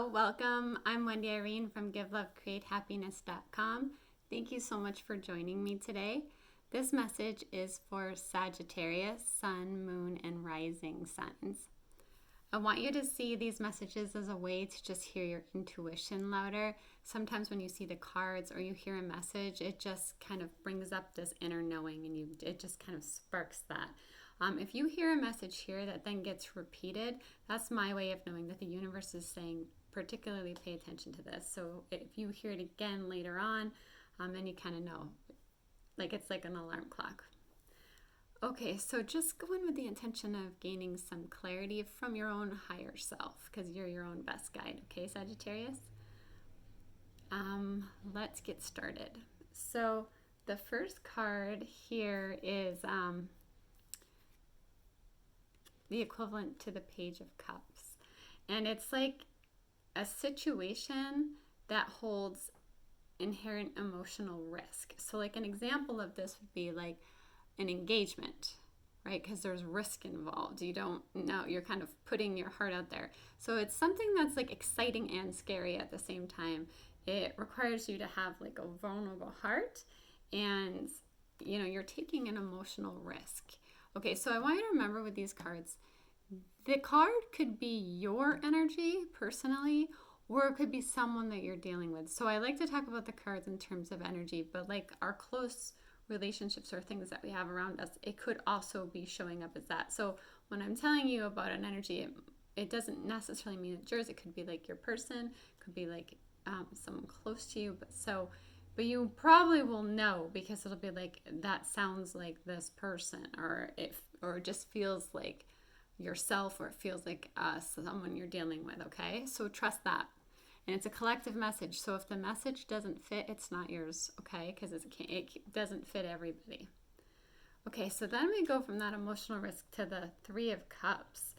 Hello, welcome. I'm Wendy Irene from GiveLoveCreateHappiness.com. Thank you so much for joining me today. This message is for Sagittarius, Sun, Moon, and Rising signs. I want you to see these messages as a way to just hear your intuition louder. Sometimes when you see the cards or you hear a message, it just kind of brings up this inner knowing and it just kind of sparks that. If you hear a message here that then gets repeated, that's my way of knowing that the universe is saying, particularly pay attention to this. So if you hear it again later on, then you kind of know. Like it's like an alarm clock. Okay, so just go in with the intention of gaining some clarity from your own higher self, because you're your own best guide. Okay, Sagittarius? Let's get started. So the first card here is the equivalent to the Page of Cups. And it's like a situation that holds inherent emotional risk. So like an example of this would be like an engagement, right? Because there's risk involved. You don't know, you're kind of putting your heart out there. So it's something that's like exciting and scary at the same time. It requires you to have like a vulnerable heart, and you know, you're taking an emotional risk. Okay, so I want you to remember with these cards, the card could be your energy personally, or it could be someone that you're dealing with. So I like to talk about the cards in terms of energy, but like our close relationships or things that we have around us, it could also be showing up as that. So when I'm telling you about an energy, it doesn't necessarily mean it's yours. It could be like your person, it could be like someone close to you. But you probably will know, because it'll be like, that sounds like this person, or it just feels like yourself, or it feels like someone you're dealing with. Okay, so trust that. And it's a collective message. So if the message doesn't fit, it's not yours, okay? Because it doesn't fit everybody. Okay, so then we go from that emotional risk to the Three of Cups,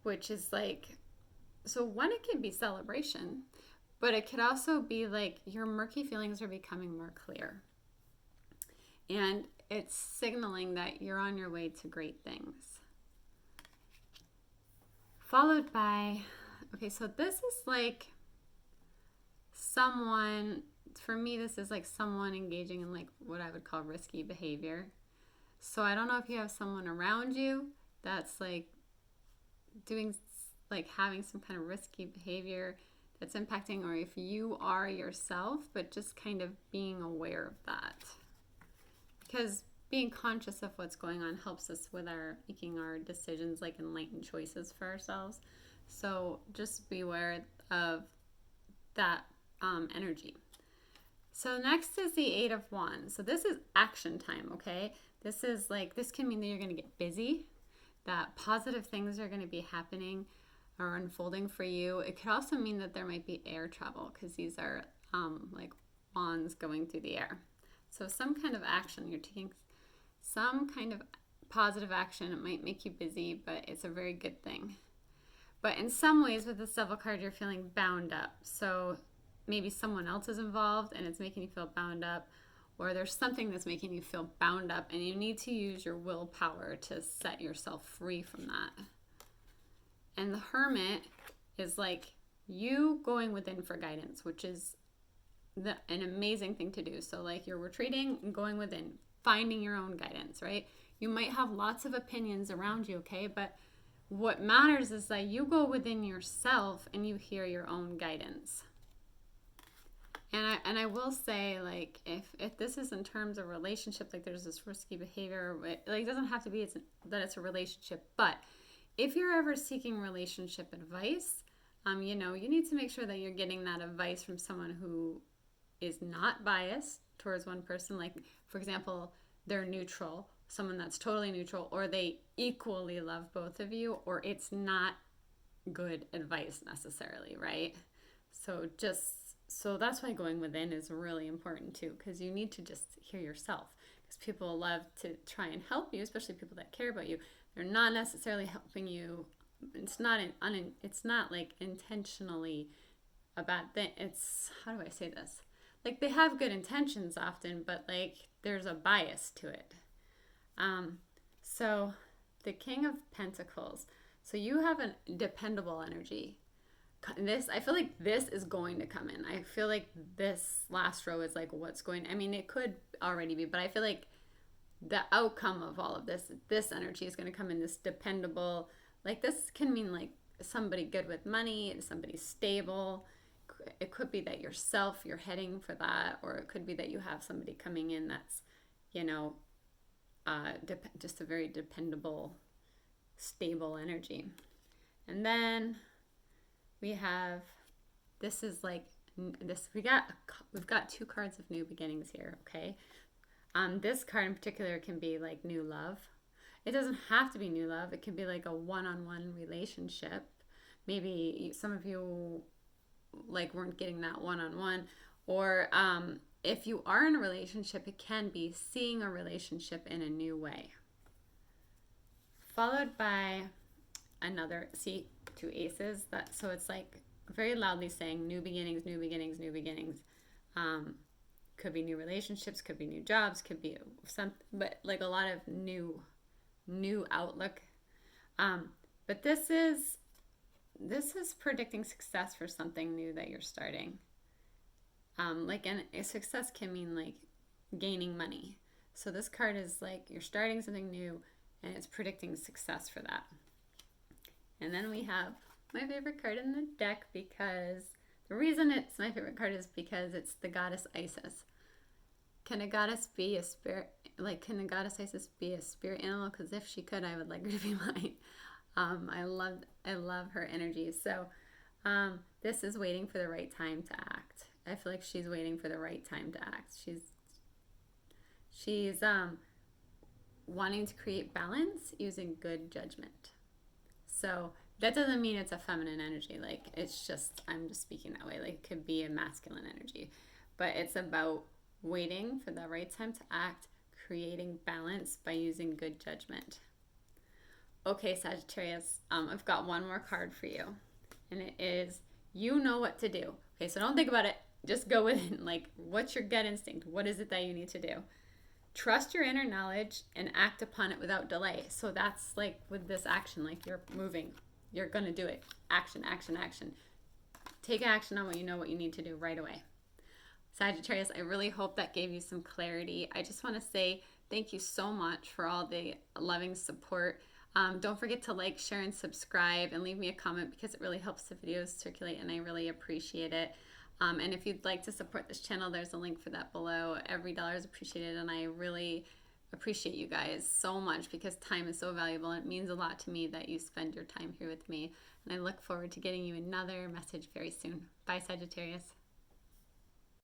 which is like, so one, it can be celebration, but it could also be like your murky feelings are becoming more clear. And it's signaling that you're on your way to great things. Followed by, okay, so this is like someone, for me, this is like someone engaging in like what I would call risky behavior. So I don't know if you have someone around you that's like doing, like having some kind of risky behavior that's impacting, or if you are yourself, but just kind of being aware of that. Because being conscious of what's going on helps us with making our decisions, like enlightened choices for ourselves. So just be aware of that energy. So next is the Eight of Wands. So this is action time, okay? This is like, this can mean that you're going to get busy, that positive things are going to be happening or unfolding for you. It could also mean that there might be air travel, because these are like wands going through the air. So some kind of action, you're taking some kind of positive action. It might make you busy, but it's a very good thing. But in some ways with the Devil card, you're feeling bound up. So maybe someone else is involved and it's making you feel bound up, or there's something that's making you feel bound up, and you need to use your willpower to set yourself free from that. And the Hermit is like you going within for guidance, which is an amazing thing to do. So like you're retreating and going within, finding your own guidance, right? You might have lots of opinions around you, okay? But what matters is that you go within yourself and you hear your own guidance. And I will say, like, if this is in terms of relationship, like there's this risky behavior, like it doesn't have to be that it's a relationship, but if you're ever seeking relationship advice, you know, you need to make sure that you're getting that advice from someone who is not biased towards one person. Like, for example, they're neutral, someone that's totally neutral, or they equally love both of you, or it's not good advice necessarily, right? So that's why going within is really important too, because you need to just hear yourself, because people love to try and help you, especially people that care about you. They're not necessarily helping you. It's not like intentionally a bad thing. It's, how do I say this? Like they have good intentions often, but like there's a bias to it. So the King of Pentacles. So you have a dependable energy. this, I feel like this is going to come in. I feel like this last row is like what's going, I mean, it could already be, but I feel like the outcome of all of this energy is going to come in, this dependable, like this can mean like somebody good with money, somebody stable. It could be that yourself, you're heading for that, or it could be that you have somebody coming in that's, you know, just a very dependable, stable energy. And then we have, this is like this, we've got 2 cards of new beginnings here, okay? This card in particular can be like new love. It doesn't have to be new love. It can be like a one-on-one relationship. Maybe some of you like weren't getting that one-on-one, or if you are in a relationship, it can be seeing a relationship in a new way. Followed by another, see, 2 aces. So it's like very loudly saying new beginnings, new beginnings, new beginnings. Could be new relationships, could be new jobs, could be some, but like a lot of new outlook. But this is predicting success for something new that you're starting. Like, and a success can mean like gaining money. So this card is like you're starting something new, and it's predicting success for that. And then we have my favorite card in the deck, because the reason it's my favorite card is because it's the goddess Isis. Can a goddess be a spirit? Like, can a goddess Isis be a spirit animal? Because if she could, I would like her to be mine. I love her energy. So this is waiting for the right time to act. I feel like she's waiting for the right time to act. She's wanting to create balance using good judgment. So that doesn't mean it's a feminine energy. Like, it's just, I'm just speaking that way. Like, it could be a masculine energy, but it's about waiting for the right time to act, creating balance by using good judgment. Okay, Sagittarius, I've got one more card for you, and it is, you know what to do. Okay, so don't think about it. Just go with it. Like, what's your gut instinct? What is it that you need to do? Trust your inner knowledge and act upon it without delay. So that's like with this action, like you're moving. You're going to do it. Action, action, action. Take action on what you know what you need to do right away. Sagittarius, I really hope that gave you some clarity. I just want to say thank you so much for all the loving support. Don't forget to like, share, and subscribe, and leave me a comment, because it really helps the videos circulate, and I really appreciate it. And if you'd like to support this channel, there's a link for that below. Every dollar is appreciated, and I really appreciate you guys so much, because time is so valuable, and it means a lot to me that you spend your time here with me. And I look forward to getting you another message very soon. Bye, Sagittarius.